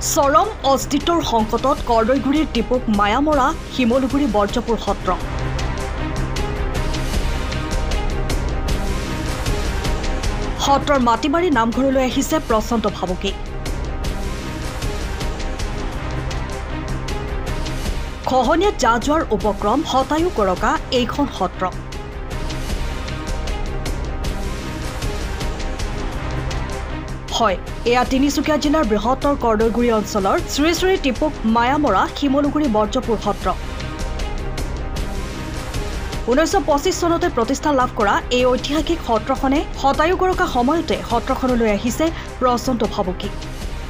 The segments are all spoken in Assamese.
চৰম অস্তিত্বৰ সংকটত কৰ্দৈগুৰিৰ টিপুক মায়ামৰা শিমলুগুৰি বৰ্জপুৰ সত্ৰ সত্ৰৰ মাটিবাৰী নামঘৰলৈ আহিছে প্ৰচণ্ড ভাবুকি খহনীয়াত যা যোৱাৰ উপক্ৰম হতায়ু কৰকা এইখন সত্ৰ হয় এয়া তিনিচুকীয়া জিলাৰ বৃহত্তৰ কৰ্দৈগুৰি অঞ্চলৰ শ্ৰী শ্ৰী টিপুক মায়ামৰা শিমলুগুৰি বৰ্জপুৰ সত্ৰ 1925 চনতে প্ৰতিষ্ঠা লাভ কৰা এই ঐতিহাসিক সত্ৰখনে হতায়ু কৰকা সময়তে সত্ৰখনলৈ আহিছে প্ৰচণ্ড ভাবুকি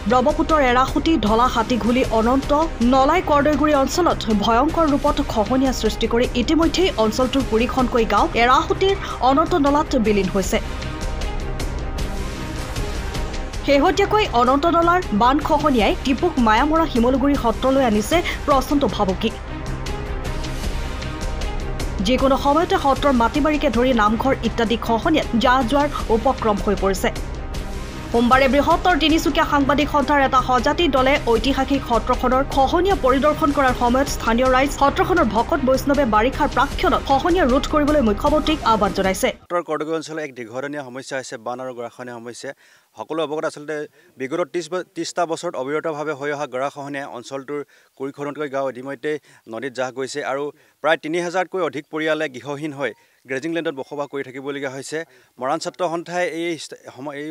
ব্ৰহ্মপুত্ৰৰ এৰাসুতি ঢলা হাতীঘুলি অনন্ত নলাই কৰ্দৈগুৰি অঞ্চলত ভয়ংকৰ ৰূপত খহনীয়া সৃষ্টি কৰি ইতিমধ্যেই অঞ্চলটোৰ 20খনকৈ গাঁও এৰাসুতিৰ অনন্ত নলাত বিলীন হৈছে শেহতীয়াকৈ অনন্ত নলাৰ বান খহনীয়াই টিপুক মায়ামৰা শিমলুগুৰি সত্ৰলৈ আনিছে প্ৰচণ্ড ভাবুকি যিকোনো সময়তে সত্ৰৰ মাটিবাৰীকে ধৰি নামঘৰ ইত্যাদি খহনীয়াত যা যোৱাৰ উপক্ৰম হৈ পৰিছে সোমবাৰে বৃহত্তৰ তিনিচুকীয়া সাংবাদিক সন্থাৰ এটা সজাতি দলে ঐতিহাসিক সত্ৰখনৰ খহনীয়া পৰিদৰ্শন কৰাৰ সময়ত স্থানীয় ৰাইজ সত্ৰখনৰ ভকত বৈষ্ণৱে বাৰিষাৰ প্ৰাক্ষণত খহনীয়া ৰোধ কৰিবলৈ মুখ্যমন্ত্ৰীক আহ্বান জনাইছে উত্তৰ কৰ্দৈগুৰি অঞ্চলৰ এক দীৰ্ঘদিনীয়া সমস্যা হৈছে বান আৰু গৰাখহনীয়া সমস্যা সকলো অৱগত আচলতে বিগত 30টা বছৰত অবিৰতভাৱে হৈ অহা গৰাখহনীয়াই অঞ্চলটোৰ 20খনতকৈ গাঁও ইতিমধ্যে নদীত জাহ গৈছে আৰু প্ৰায় 3000তকৈ অধিক পৰিয়ালে গৃহহীন হৈ গ্ৰেজিং লেণ্ডত বসবাস কৰি থাকিবলগীয়া হৈছে মৰাণ ছাত্ৰ সন্থাই এই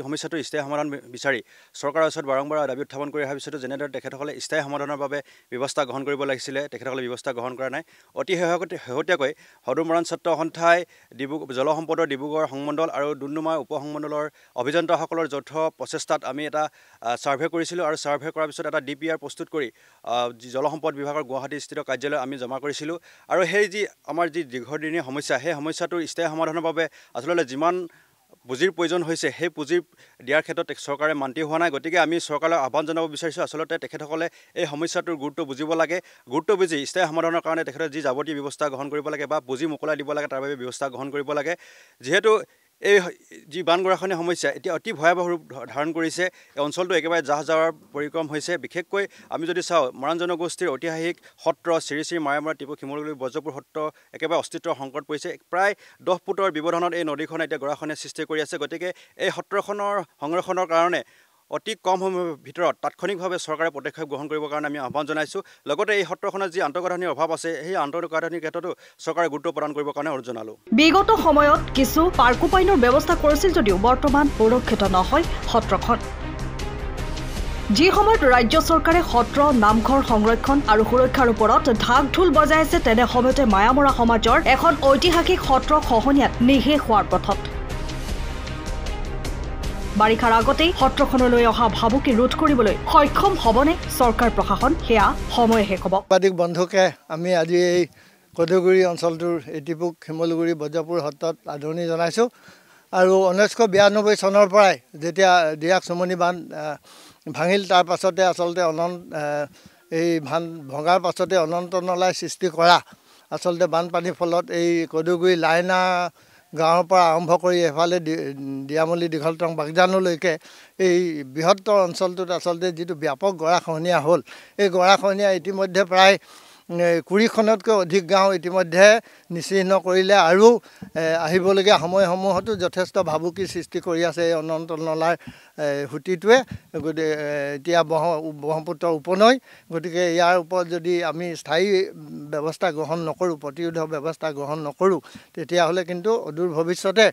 সমস্যাটোৰ স্থায়ী সমাধান বিচাৰি চৰকাৰৰ ওচৰত বাৰম্বাৰ দাবী উত্থাপন কৰি অহাৰ পিছতো যেনেদৰে তেখেতসকলে স্থায়ী সমাধানৰ বাবে ব্যৱস্থা গ্ৰহণ কৰিব লাগিছিলে তেখেতসকলে ব্যৱস্থা গ্ৰহণ কৰা নাই অতি শেহতীয়াকৈ সদৌ মৰাণ ছাত্ৰ সন্থাই জলসম্পদৰ ডিব্ৰুগড় সংমণ্ডল আৰু ডুমডুমা উপসংমণ্ডলৰ অভিযন্তাসকলৰ যৌথ প্ৰচেষ্টাত আমি এটা সাৰ্ভে কৰিছিলোঁ আৰু সাৰ্ভে কৰাৰ পিছত এটা DPR প্ৰস্তুত কৰি জলসম্পদ বিভাগৰ গুৱাহাটীস্থিত কাৰ্যালয় আমি জমা কৰিছিলোঁ আৰু সেই যি আমাৰ যি দীৰ্ঘদিনীয়া সমস্যা সেই সমস্যাটোৰ স্থায়ী সমাধানৰ বাবে আচলতে যিমান পুঁজিৰ প্ৰয়োজন হৈছে সেই পুঁজি দিয়াৰ ক্ষেত্ৰত চৰকাৰে মান্তি হোৱা নাই গতিকে আমি চৰকাৰলৈ আহ্বান জনাব বিচাৰিছোঁ আচলতে তেখেতসকলে এই সমস্যাটোৰ গুৰুত্ব বুজিব লাগে গুৰুত্ব বুজি স্থায়ী সমাধানৰ কাৰণে তেখেতে যি যাৱতীয় ব্যৱস্থা গ্ৰহণ কৰিব লাগে বা পুঁজি মোকলাই দিব লাগে তাৰ বাবে ব্যৱস্থা গ্ৰহণ কৰিব লাগে যিহেতু এই যি বান গৰাখহনীয়া সমস্যা এতিয়া অতি ভয়াৱহ ৰূপ ধাৰণ কৰিছে এই অঞ্চলটো একেবাৰে জাহ যাৱাৰ পৰিক্ৰম হৈছে বিশেষকৈ আমি যদি চাওঁ মৰাণ জনগোষ্ঠীৰ ঐতিহাসিক সত্ৰ শ্ৰী শ্ৰী মায়ামৰা টিপুক শিমলুগুৰি বৰ্জপুৰ সত্ৰ একেবাৰে অস্তিত্বৰ সংকট পৰিছে প্ৰায় 10 ফুটৰ ব্যৱধানত এই নদীখনে এতিয়া গৰাখহনীয়া সৃষ্টি কৰি আছে গতিকে এই সত্ৰখনৰ সংৰক্ষণৰ কাৰণে অতি কম সময়ৰ ভিতৰত তাৎক্ষণিকভাৱে চৰকাৰে পদক্ষেপ গ্ৰহণ কৰিবৰ কাৰণে আমি আহ্বান জনাইছোঁ লগতে এই সত্ৰখনৰ যি আন্তঃগাঁথনিৰ অভাৱ আছে সেই আন্তঃগাঁথনিৰ ক্ষেত্ৰতো চৰকাৰে গুৰুত্ব প্ৰদান কৰিবৰ কাৰণে অনুৰোধ জনালোঁ বিগত সময়ত কিছু পাৰ্কোপাইনৰ ব্যৱস্থা কৰিছিল যদিও বৰ্তমান সুৰক্ষিত নহয় সত্ৰখন যি সময়ত ৰাজ্য চৰকাৰে সত্ৰ নামঘৰ সংৰক্ষণ আৰু সুৰক্ষাৰ ওপৰত ঢাক ঢোল বজাই আছে তেনে সময়তে মায়ামৰা সমাজৰ এখন ঐতিহাসিক সত্ৰ খহনীয়াত নিঃশেষ হোৱাৰ পথত বাৰিষাৰ আগতেই সত্ৰখনলৈ অহা ভাবুকি ৰোধ কৰিবলৈ সক্ষম হ'বনে চৰকাৰ প্ৰশাসন সেয়া সময়েহে ক'ব সাংবাদিক বন্ধুকে আমি আজি এই কৰ্দৈগুৰি অঞ্চলটোৰ টিপুক শিমলুগুৰি বৰ্জপুৰ সত্ৰত আদৰণি জনাইছোঁ আৰু 1992 চনৰ পৰাই যেতিয়া দিৰাক চুমনি বান্ধ ভাঙিল তাৰ পাছতে আচলতে এই ভঙাৰ পাছতে অনন্ত নলাই সৃষ্টি কৰা আচলতে বানপানীৰ ফলত এই কৰ্দৈগুৰি লাইনা গাঁৱৰ পৰা আৰম্ভ কৰি এফালে দিয়ামলি দীঘলটং বাগজানলৈকে এই বৃহত্তৰ অঞ্চলটোত আচলতে যিটো ব্যাপক গৰাখহনীয়া হ'ল এই গৰাখহনীয়া ইতিমধ্যে প্ৰায় 20খনতকৈ অধিক গাঁও ইতিমধ্যে নিচিহ্ন কৰিলে আৰু আহিবলগীয়া সময়সমূহতো যথেষ্ট ভাবুকিৰ সৃষ্টি কৰি আছে এই অনন্ত নলাৰ হুটিটোৱে গতিকে এতিয়া ব্ৰহ্মপুত্ৰৰ উপনৈ গতিকে ইয়াৰ ওপৰত যদি আমি স্থায়ী ব্যৱস্থা গ্ৰহণ নকৰোঁ প্ৰতিৰোধক ব্যৱস্থা গ্ৰহণ নকৰোঁ তেতিয়াহ'লে কিন্তু অদূৰ ভৱিষ্যতে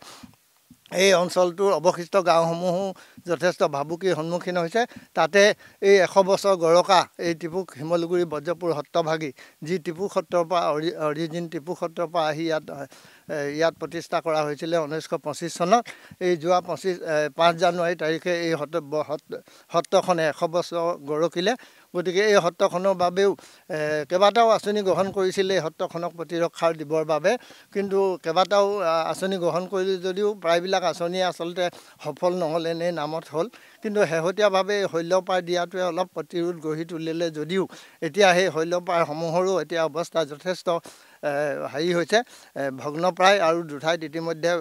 এই অঞ্চলটোৰ অৱশিষ্ট গাঁওসমূহো যথেষ্ট ভাবুকিৰ সন্মুখীন হৈছে তাতে এই 100 বছৰ গৰকা এই টিপুক শিমলুগুৰি বৰ্জপুৰ সত্ৰভাগী যি টিপু সত্ৰৰ পৰা অৰিজিন টিপু সত্ৰৰ পৰা আহি ইয়াত প্ৰতিষ্ঠা কৰা হৈছিলে 1925 চনত এই যোৱা 5 জানুৱাৰী তাৰিখে এই সত্ৰখনে 100 বছৰ গৰকিলে গতিকে এই সত্ৰখনৰ বাবেও কেইবাটাও আঁচনি গ্ৰহণ কৰিছিলে এই সত্ৰখনক প্ৰতিৰক্ষা দিবৰ বাবে কিন্তু কেইবাটাও আঁচনি গ্ৰহণ কৰিলে যদিও প্ৰায়বিলাক আঁচনি আচলতে সফল নহ'ল এনে নামত হ'ল কিন্তু শেহতীয়াভাৱে শৈলপাৰ দিয়াটোৱে অলপ প্ৰতিৰোধ গঢ়ি তুলিলে যদিও এতিয়া সেই শৈলপাৰসমূহৰো এতিয়া অৱস্থা যথেষ্ট হেৰি হৈছে ভগ্নপ্ৰায় আৰু দুঠাইত ইতিমধ্যে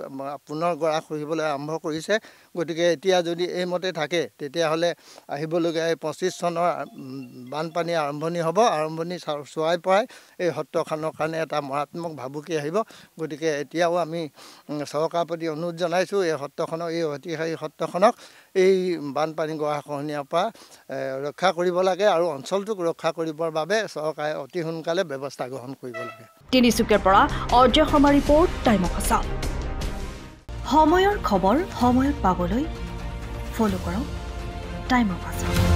পুনৰ গৰা খহিবলৈ আৰম্ভ কৰিছে গতিকে এতিয়া যদি এইমতে থাকে তেতিয়াহ'লে আহিবলগীয়া এই 25 চনৰ বানপানী আৰম্ভণি হ'ব। আৰম্ভণি চোৱাই পৰাই এই সত্ৰখনৰ কাৰণে এটা মাৰাত্মক ভাবুকি আহিব। গতিকে এতিয়াও আমি চৰকাৰৰ প্ৰতি অনুৰোধ জনাইছোঁ এই সত্ৰখনক, এই ঐতিহাসিক সত্ৰখনক এই বানপানী গৰাখহনীয়াৰ পৰা ৰক্ষা কৰিব লাগে আৰু অঞ্চলটোক ৰক্ষা কৰিবৰ বাবে চৰকাৰে অতি সোনকালে ব্যৱস্থা গ্ৰহণ কৰিব লাগে। তিনিচুকীয়াৰ পৰা Ajay Sharma report, time of Assam. সময়ৰ খবৰ সময়ত পাবলৈ ফ'ল' কৰক টাইম অফ আছাম।